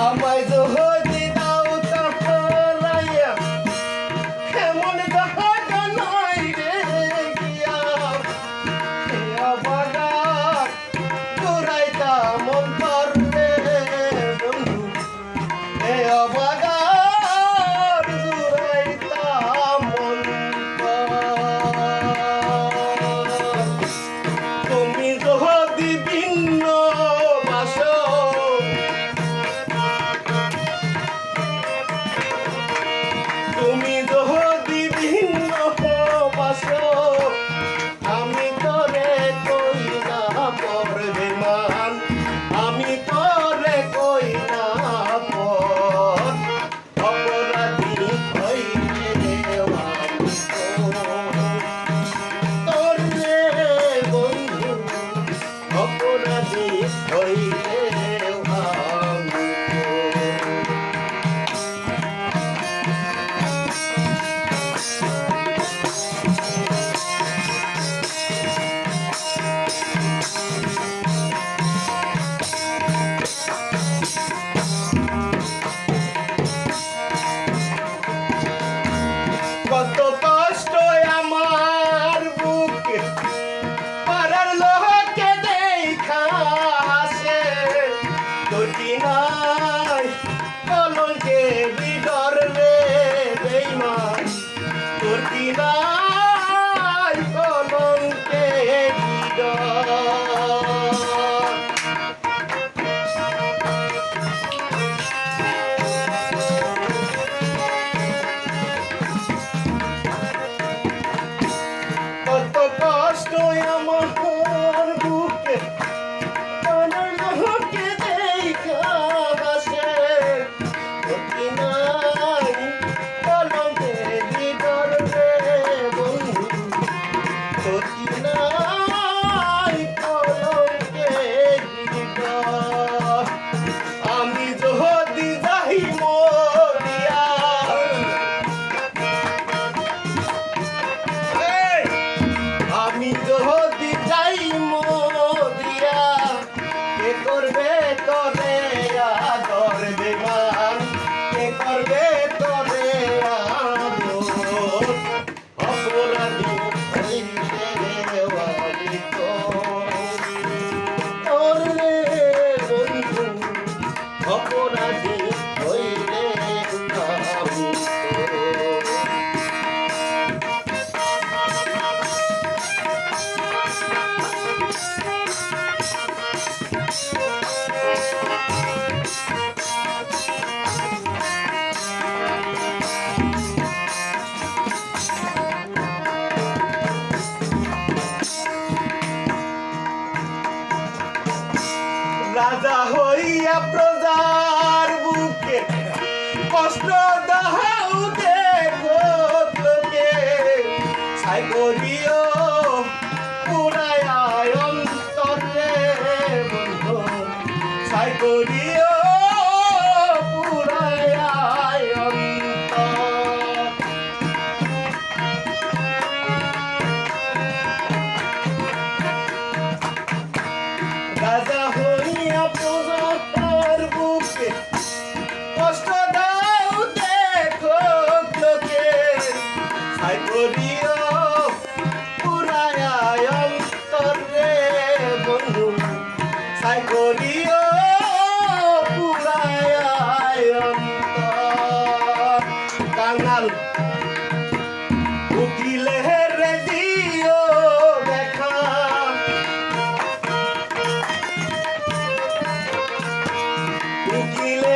আমায় যদি দাও তাহলাইয়া এমন জাহাজা নাই রে গিয়া বাগান ঘুরাইতাম অন্তর রে বন্ধু এ বাগান ঘুরাইতাম অন্তর তুমি যদি ভিন্ন বাসো তুমি যদি ভিন্ন বাসো আমি তোরে কই না পড়বে মান আমি তোরে কই না পর অপরাধী হইলে তোর রে বন্ধু অপরাধী হইলে কত কষ্ট আমার বুকে পাড়ার লোককে দেখা আসে তোর কি নাই কলঙ্কে বিডর রে বেঈমান তোর কি নাই কলঙ্কে বিডর কত কষ্ট আমার বুকে পাড়ার লোককে দেখা আসে তোর কি নাই কলঙ্কে বিডর রে বন্ধু তোর কি নাই কলঙ্কে বিডর আমি যদি যাই মরিয়া আমি যদি যাই মরিয়া কে করবে তোরে আদর বেমান কে করবে তোরে আদর অপরাধী হইলে আমি তোর রে বন্ধু অপরাধী হইলে আমি তোর রাজা হইয়া প্রজার বুকে কষ্ট দাও দেখো লোকে ছাই করিও পুরায় অন্তরে বন্ধু ছাই করিও পুরায় অন্তর রাজা হইয়া প্রজার বুকে কষ্ট দাও দেখো লোকে ছাই করিও পুরায় অন্তরে বন্ধু ছাই করিও পুরায় অন্তর কাঙাল উঠিলে রে দিও দেখা উঠিলে